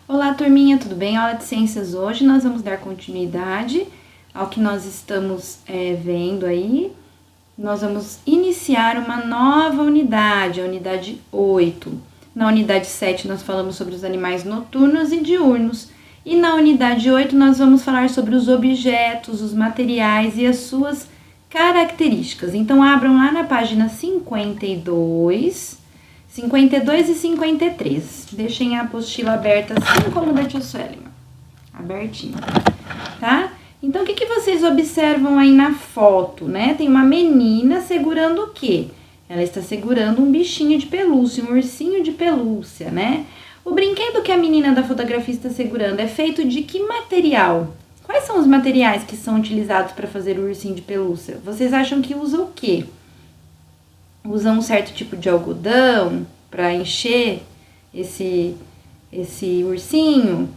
Olá, turminha, tudo bem? Aula de ciências hoje. Nós vamos dar continuidade ao que nós estamos vendo aí. Nós vamos iniciar uma nova unidade, a unidade 8. Na unidade 7 nós falamos sobre os animais noturnos e diurnos. E na unidade 8 nós vamos falar sobre os objetos, os materiais e as suas características. Então abram lá na página 52 e 53. Deixem a apostila aberta assim como da tia Sueli. Abertinha, tá? Então, o que vocês observam aí na foto, né? Tem uma menina segurando o quê? Ela está segurando um bichinho de pelúcia, um ursinho de pelúcia, né? O brinquedo que a menina da fotografia está segurando é feito de que material? Quais são os materiais que são utilizados para fazer o ursinho de pelúcia? Vocês acham que usa o quê? Usa um certo tipo de algodão para encher esse ursinho,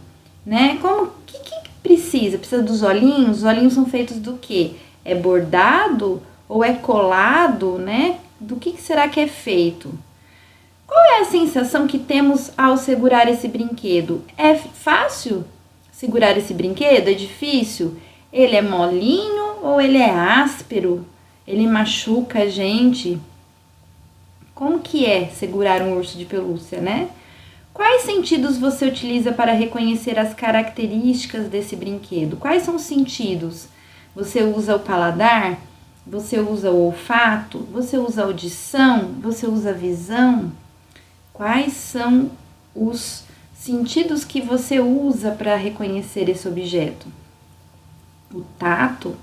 né? Que precisa? Precisa dos olhinhos? Os olhinhos são feitos do quê? É bordado ou é colado, né? Do que será que é feito? Qual é a sensação que temos ao segurar esse brinquedo? É fácil segurar esse brinquedo? É difícil? Ele é molinho ou ele é áspero? Ele machuca a gente? Como que é segurar um urso de pelúcia, né? Quais sentidos você utiliza para reconhecer as características desse brinquedo? Quais são os sentidos? Você usa o paladar? Você usa o olfato? Você usa a audição? Você usa a visão? Quais são os sentidos que você usa para reconhecer esse objeto? O tato?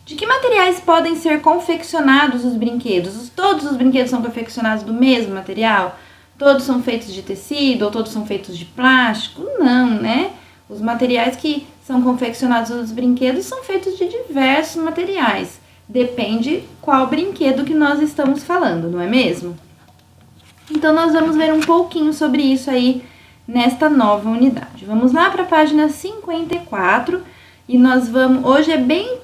De que materiais podem ser confeccionados os brinquedos? Todos os brinquedos são confeccionados do mesmo material? Todos são feitos de tecido ou todos são feitos de plástico? Não, né? Os materiais que são confeccionados nos brinquedos são feitos de diversos materiais. Depende qual brinquedo que nós estamos falando, não é mesmo? Então, nós vamos ver um pouquinho sobre isso aí nesta nova unidade. Vamos lá para a página 54 e nós vamos... Hoje é bem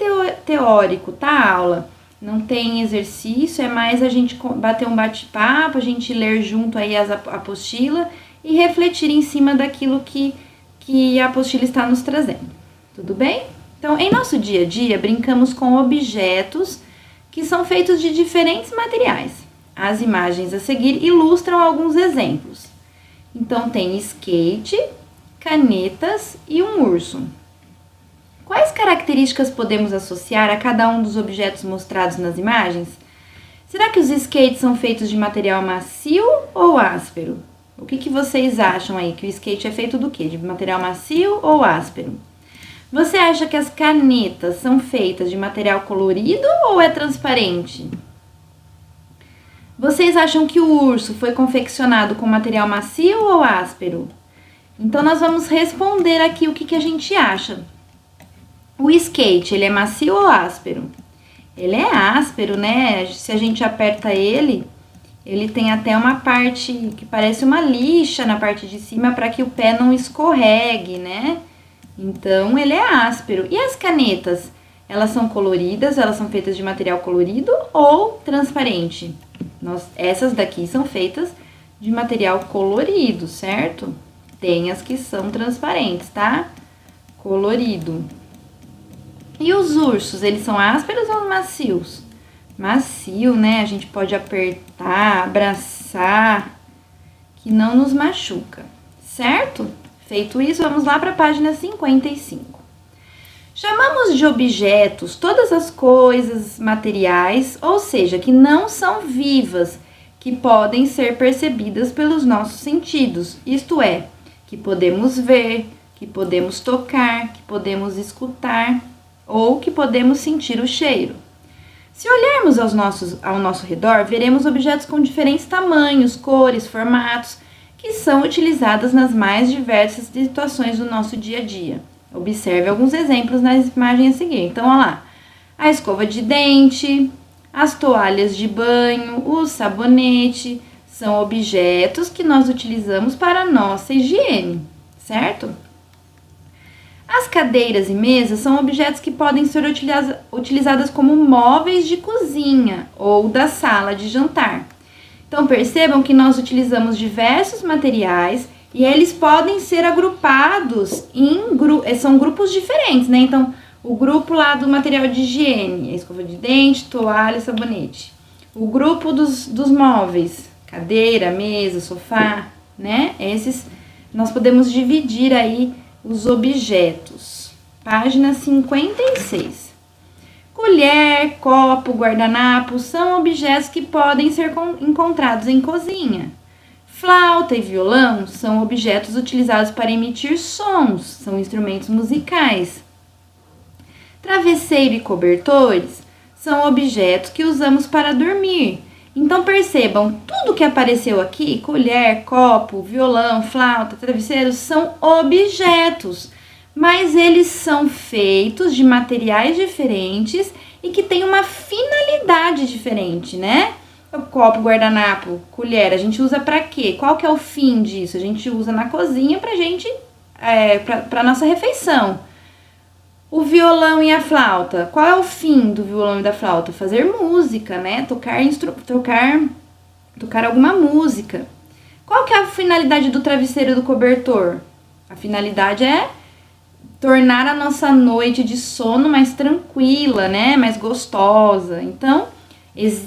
teórico, tá, a aula? Não tem exercício, é mais a gente bater um bate-papo, a gente ler junto aí a apostila e refletir em cima daquilo que a apostila está nos trazendo. Tudo bem? Então, em nosso dia a dia, brincamos com objetos que são feitos de diferentes materiais. As imagens a seguir ilustram alguns exemplos. Então, tem skate, canetas e um urso. Quais características podemos associar a cada um dos objetos mostrados nas imagens? Será que os skates são feitos de material macio ou áspero? O que vocês acham aí? Que o skate é feito do quê? De material macio ou áspero? Você acha que as canetas são feitas de material colorido ou é transparente? Vocês acham que o urso foi confeccionado com material macio ou áspero? Então, nós vamos responder aqui o que a gente acha. O skate, ele é macio ou áspero? Ele é áspero, né? Se a gente aperta ele, ele tem até uma parte que parece uma lixa na parte de cima para que o pé não escorregue, né? Então, ele é áspero. E as canetas? Elas são coloridas, elas são feitas de material colorido ou transparente? Essas daqui são feitas de material colorido, certo? Tem as que são transparentes, tá? Colorido. E os ursos, eles são ásperos ou macios? Macio, né? A gente pode apertar, abraçar, que não nos machuca, certo? Feito isso, vamos lá para a página 55. Chamamos de objetos todas as coisas materiais, ou seja, que não são vivas, que podem ser percebidas pelos nossos sentidos, isto é, que podemos ver, que podemos tocar, que podemos escutar ou que podemos sentir o cheiro. Se olharmos ao nosso redor, veremos objetos com diferentes tamanhos, cores, formatos, que são utilizadas nas mais diversas situações do nosso dia a dia. Observe alguns exemplos na imagem a seguir. Então, olha lá, a escova de dente, as toalhas de banho, o sabonete, são objetos que nós utilizamos para a nossa higiene, certo? As cadeiras e mesas são objetos que podem ser utilizadas como móveis de cozinha ou da sala de jantar. Então, percebam que nós utilizamos diversos materiais E eles podem ser agrupados são grupos diferentes, né? Então, o grupo lá do material de higiene, escova de dente, toalha, sabonete. O grupo dos móveis, cadeira, mesa, sofá, né? Esses nós podemos dividir aí os objetos. Página 56. Colher, copo, guardanapo são objetos que podem ser encontrados em cozinha. Flauta e violão são objetos utilizados para emitir sons, são instrumentos musicais. Travesseiro e cobertores são objetos que usamos para dormir. Então percebam, tudo que apareceu aqui, colher, copo, violão, flauta, travesseiro, são objetos, mas eles são feitos de materiais diferentes e que têm uma finalidade diferente, né? O copo, guardanapo, colher, a gente usa para quê? Qual que é o fim disso? A gente usa na cozinha para nossa refeição. O violão e a flauta, qual é o fim do violão e da flauta? Fazer música, né? Tocar alguma música. Qual que é a finalidade do travesseiro e do cobertor? A finalidade é tornar a nossa noite de sono mais tranquila, né? Mais gostosa. Então,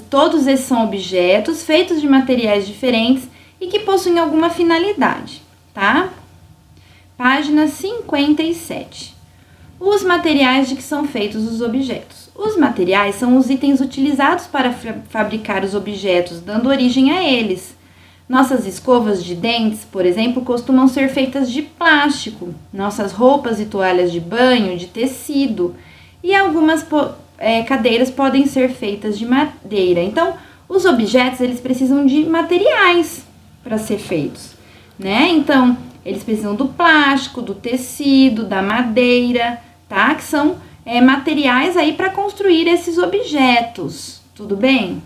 todos esses são objetos feitos de materiais diferentes e que possuem alguma finalidade, tá? Página 57. Os materiais de que são feitos os objetos. Os materiais são os itens utilizados para fabricar os objetos, dando origem a eles. Nossas escovas de dentes, por exemplo, costumam ser feitas de plástico. Nossas roupas e toalhas de banho, de tecido. E algumas cadeiras podem ser feitas de madeira. Então, os objetos, eles precisam de materiais para ser feitos, né? Então, eles precisam do plástico, do tecido, da madeira, tá? Que são materiais aí para construir esses objetos, tudo bem?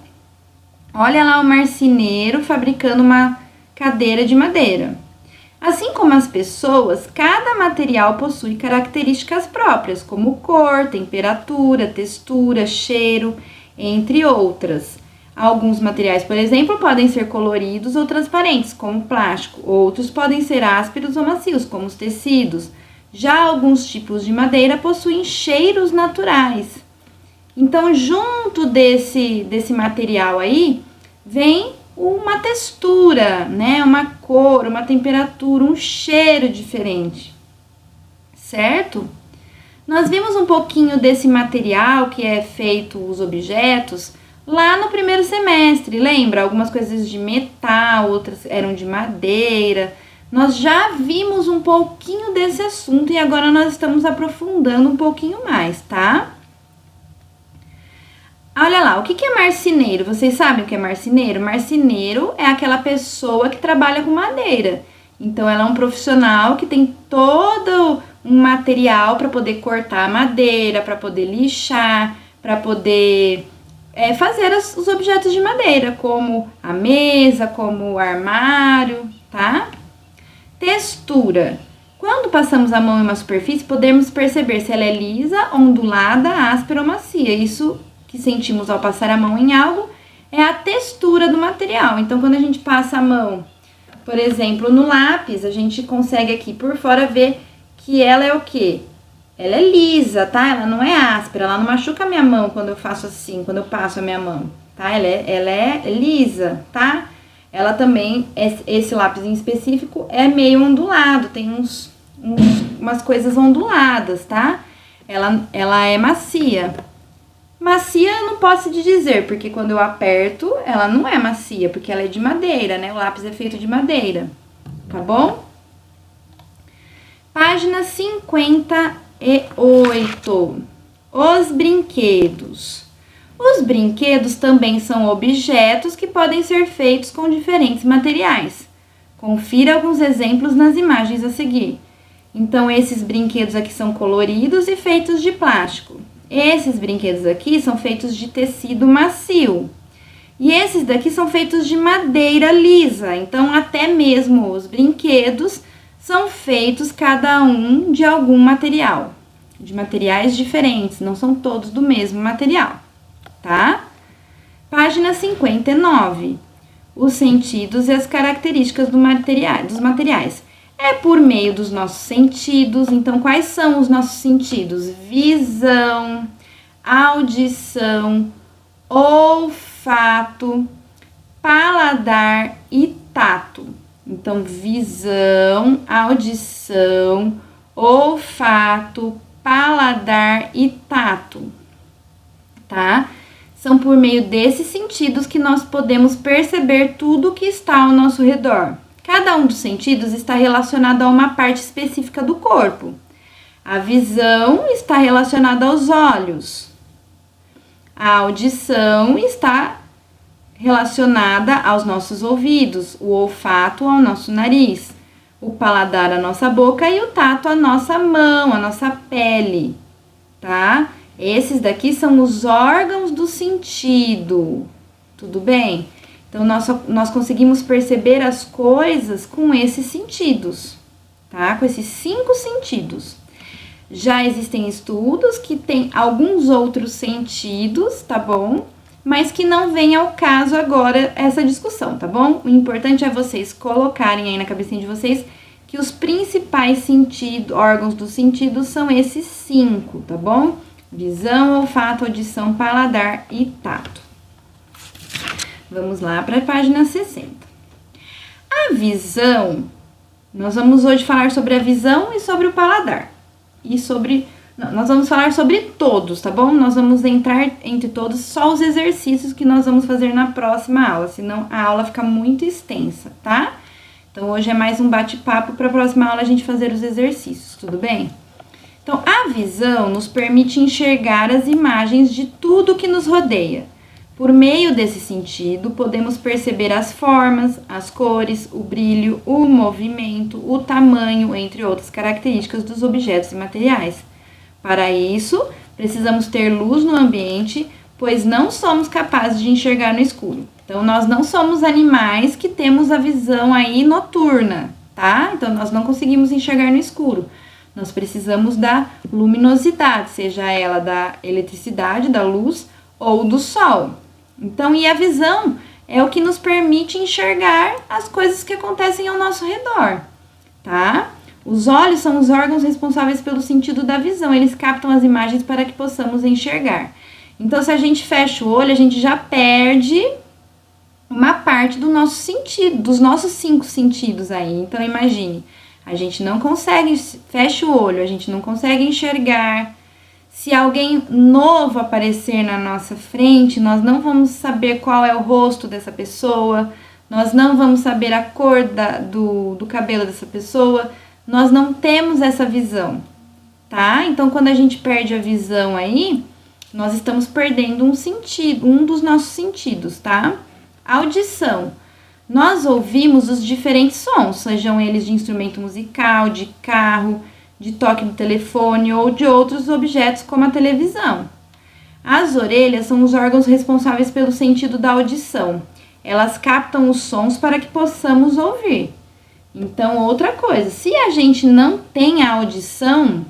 Olha lá o marceneiro fabricando uma cadeira de madeira. Assim como as pessoas, cada material possui características próprias, como cor, temperatura, textura, cheiro, entre outras. Alguns materiais, por exemplo, podem ser coloridos ou transparentes, como plástico. Outros podem ser ásperos ou macios, como os tecidos. Já alguns tipos de madeira possuem cheiros naturais. Então, junto desse material aí, vem uma textura, né? Uma cor, uma temperatura, um cheiro diferente, certo? Nós vimos um pouquinho desse material que é feito os objetos lá no primeiro semestre, lembra? Algumas coisas de metal, outras eram de madeira. Nós já vimos um pouquinho desse assunto e agora nós estamos aprofundando um pouquinho mais, tá? Olha lá, o que é marceneiro? Vocês sabem o que é marceneiro? Marceneiro é aquela pessoa que trabalha com madeira. Então, ela é um profissional que tem todo um material para poder cortar a madeira, para poder lixar, para poder fazer os objetos de madeira, como a mesa, como o armário, tá? Textura. Quando passamos a mão em uma superfície, podemos perceber se ela é lisa, ondulada, áspera ou macia. Isso que sentimos ao passar a mão em algo é a textura do material. Então, quando a gente passa a mão, por exemplo, no lápis, a gente consegue aqui por fora ver que ela é o quê? Ela é lisa, tá? Ela não é áspera, ela não machuca a minha mão quando eu faço assim, quando eu passo a minha mão, tá? Ela é lisa, tá? Ela também, esse lápis em específico, é meio ondulado, tem umas coisas onduladas, tá? Ela é macia. Macia eu não posso te dizer, porque quando eu aperto, ela não é macia, porque ela é de madeira, né? O lápis é feito de madeira, tá bom? Página 58. Os brinquedos. Os brinquedos também são objetos que podem ser feitos com diferentes materiais. Confira alguns exemplos nas imagens a seguir. Então, esses brinquedos aqui são coloridos e feitos de plástico. Esses brinquedos aqui são feitos de tecido macio. E esses daqui são feitos de madeira lisa. Então, até mesmo os brinquedos são feitos cada um de algum material. De materiais diferentes, não são todos do mesmo material, tá? Página 59. Os sentidos e as características dos materiais. É por meio dos nossos sentidos. Então, quais são os nossos sentidos? Visão, audição, olfato, paladar e tato. Então, visão, audição, olfato, paladar e tato, tá? São por meio desses sentidos que nós podemos perceber tudo o que está ao nosso redor. Cada um dos sentidos está relacionado a uma parte específica do corpo. A visão está relacionada aos olhos. A audição está relacionada aos nossos ouvidos, o olfato ao nosso nariz, o paladar à nossa boca e o tato à nossa mão, à nossa pele, tá? Esses daqui são os órgãos do sentido, tudo bem? Então, nós conseguimos perceber as coisas com esses sentidos, tá? Com esses 5 sentidos. Já existem estudos que têm alguns outros sentidos, tá bom? Mas que não vem ao caso agora essa discussão, tá bom? O importante é vocês colocarem aí na cabecinha de vocês que os principais órgãos do sentido são esses 5, tá bom? Visão, olfato, audição, paladar e tato. Vamos lá para a página 60. A visão, nós vamos hoje falar sobre a visão e sobre o paladar. Nós vamos falar sobre todos, tá bom? Nós vamos entrar entre todos, só os exercícios que nós vamos fazer na próxima aula, senão a aula fica muito extensa, tá? Então, hoje é mais um bate-papo, para a próxima aula a gente fazer os exercícios, tudo bem? Então, a visão nos permite enxergar as imagens de tudo que nos rodeia. Por meio desse sentido, podemos perceber as formas, as cores, o brilho, o movimento, o tamanho, entre outras características dos objetos e materiais. Para isso, precisamos ter luz no ambiente, pois não somos capazes de enxergar no escuro. Então, nós não somos animais que temos a visão aí noturna, tá? Então, nós não conseguimos enxergar no escuro. Nós precisamos da luminosidade, seja ela da eletricidade, da luz ou do sol. Então, e a visão é o que nos permite enxergar as coisas que acontecem ao nosso redor, tá? Os olhos são os órgãos responsáveis pelo sentido da visão, eles captam as imagens para que possamos enxergar. Então, se a gente fecha o olho, a gente já perde uma parte do nosso sentido, dos nossos 5 sentidos aí. Então, imagine, a gente não consegue, fecha o olho, a gente não consegue enxergar. Se alguém novo aparecer na nossa frente, nós não vamos saber qual é o rosto dessa pessoa, nós não vamos saber a cor do cabelo dessa pessoa, nós não temos essa visão, tá? Então, quando a gente perde a visão aí, nós estamos perdendo um sentido, um dos nossos sentidos, tá? Audição. Nós ouvimos os diferentes sons, sejam eles de instrumento musical, de carro, de toque do telefone ou de outros objetos como a televisão. As orelhas são os órgãos responsáveis pelo sentido da audição. Elas captam os sons para que possamos ouvir. Então, outra coisa, se a gente não tem a audição,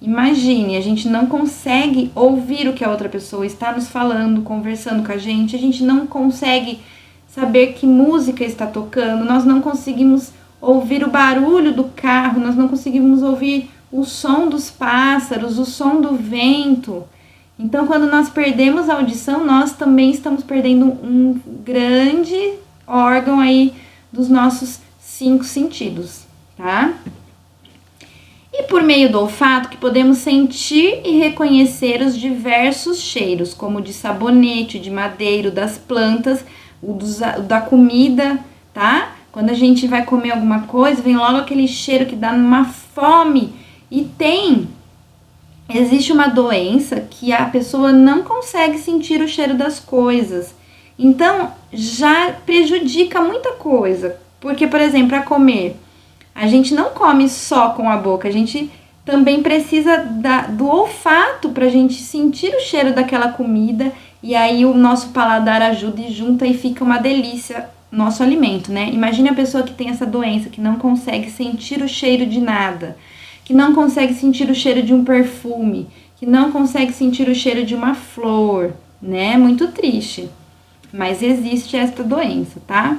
imagine, a gente não consegue ouvir o que a outra pessoa está nos falando, conversando com a gente não consegue saber que música está tocando, nós não conseguimos ouvir o barulho do carro, nós não conseguimos ouvir o som dos pássaros, o som do vento. Então, quando nós perdemos a audição, nós também estamos perdendo um grande órgão aí dos nossos 5 sentidos, tá? E por meio do olfato que podemos sentir e reconhecer os diversos cheiros, como o de sabonete, de madeiro, das plantas, o da comida, tá? Quando a gente vai comer alguma coisa, vem logo aquele cheiro que dá uma fome. E existe uma doença que a pessoa não consegue sentir o cheiro das coisas. Então, já prejudica muita coisa. Porque, por exemplo, para comer, a gente não come só com a boca, a gente também precisa do olfato para a gente sentir o cheiro daquela comida. E aí o nosso paladar ajuda e junta e fica uma delícia nosso alimento, né? Imagine a pessoa que tem essa doença, que não consegue sentir o cheiro de nada, que não consegue sentir o cheiro de um perfume, que não consegue sentir o cheiro de uma flor, né? Muito triste. Mas existe esta doença, tá?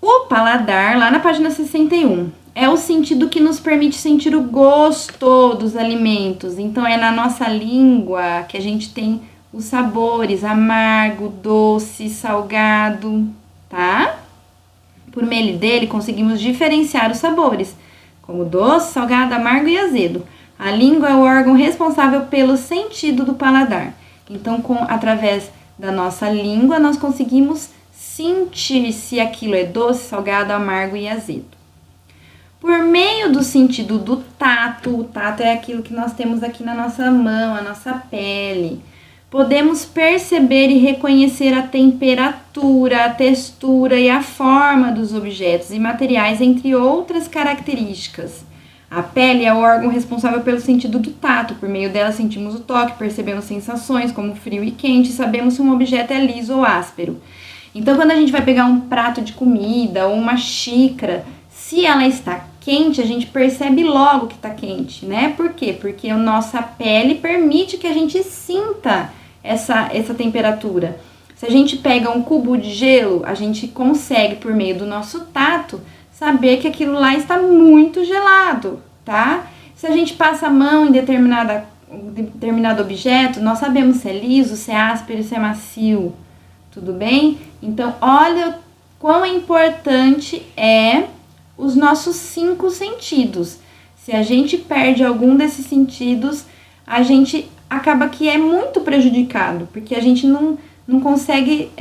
O paladar, lá na página 61, é o sentido que nos permite sentir o gosto dos alimentos. Então, é na nossa língua que a gente tem os sabores, amargo, doce, salgado, tá? Por meio dele, conseguimos diferenciar os sabores, como doce, salgado, amargo e azedo. A língua é o órgão responsável pelo sentido do paladar. Então, através da nossa língua, nós conseguimos sentir se aquilo é doce, salgado, amargo e azedo. Por meio do sentido do tato, o tato é aquilo que nós temos aqui na nossa mão, a nossa pele. Podemos perceber e reconhecer a temperatura, a textura e a forma dos objetos e materiais, entre outras características. A pele é o órgão responsável pelo sentido do tato. Por meio dela sentimos o toque, percebemos sensações como frio e quente, sabemos se um objeto é liso ou áspero. Então, quando a gente vai pegar um prato de comida ou uma xícara, se ela está quente, a gente percebe logo que está quente, né? Por quê? Porque a nossa pele permite que a gente sinta essa temperatura. Se a gente pega um cubo de gelo, a gente consegue, por meio do nosso tato, saber que aquilo lá está muito gelado, tá? Se a gente passa a mão em determinado objeto, nós sabemos se é liso, se é áspero, se é macio, tudo bem? Então, olha quão importante é os nossos 5 sentidos. Se a gente perde algum desses sentidos, a gente acaba que é muito prejudicado, porque a gente não consegue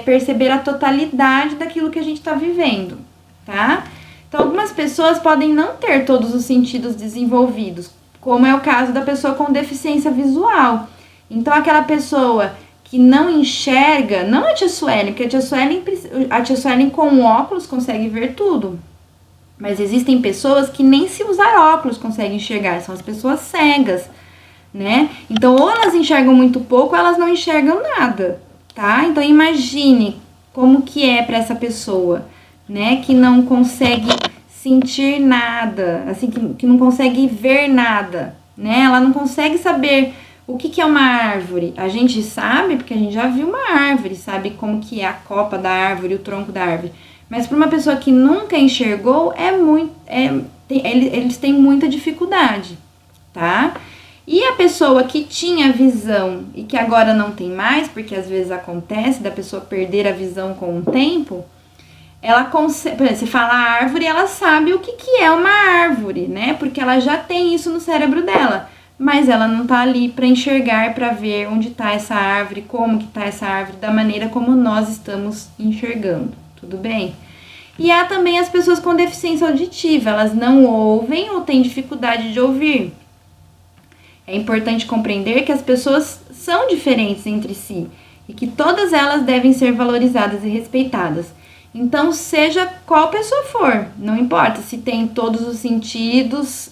perceber a totalidade daquilo que a gente está vivendo, tá? Então, algumas pessoas podem não ter todos os sentidos desenvolvidos, como é o caso da pessoa com deficiência visual. Então, aquela pessoa que não enxerga, não a tia Suelen, porque a tia Suelen com óculos consegue ver tudo. Mas existem pessoas que nem se usar óculos conseguem enxergar, são as pessoas cegas, né? Então, ou elas enxergam muito pouco, ou elas não enxergam nada, tá? Então, imagine como que é para essa pessoa, né? Que não consegue sentir nada, assim, que não consegue ver nada, né? Ela não consegue saber o que é uma árvore. A gente sabe, porque a gente já viu uma árvore, sabe como que é a copa da árvore, o tronco da árvore. Mas para uma pessoa que nunca enxergou, eles têm muita dificuldade, tá? E a pessoa que tinha visão e que agora não tem mais, porque às vezes acontece da pessoa perder a visão com o tempo, ela consegue, por exemplo, você fala árvore, ela sabe o que é uma árvore, né? Porque ela já tem isso no cérebro dela, mas ela não tá ali para enxergar, para ver onde tá essa árvore, como que tá essa árvore, da maneira como nós estamos enxergando. Tudo bem? E há também as pessoas com deficiência auditiva, elas não ouvem ou têm dificuldade de ouvir. É importante compreender que as pessoas são diferentes entre si e que todas elas devem ser valorizadas e respeitadas. Então, seja qual pessoa for, não importa se tem todos os sentidos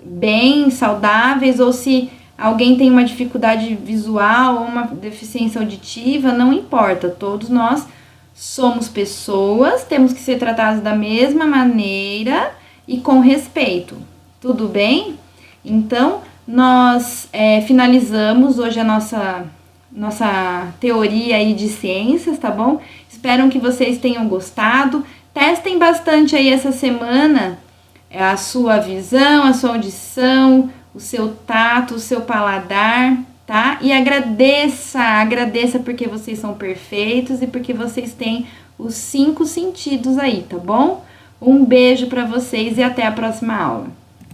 bem saudáveis ou se alguém tem uma dificuldade visual ou uma deficiência auditiva, não importa, todos nós somos pessoas, temos que ser tratados da mesma maneira e com respeito, tudo bem? Então, nós finalizamos hoje a nossa teoria aí de ciências, tá bom? Espero que vocês tenham gostado. Testem bastante aí essa semana a sua visão, a sua audição, o seu tato, o seu paladar, tá? E agradeça porque vocês são perfeitos e porque vocês têm os 5 sentidos aí, tá bom? Um beijo para vocês e até a próxima aula.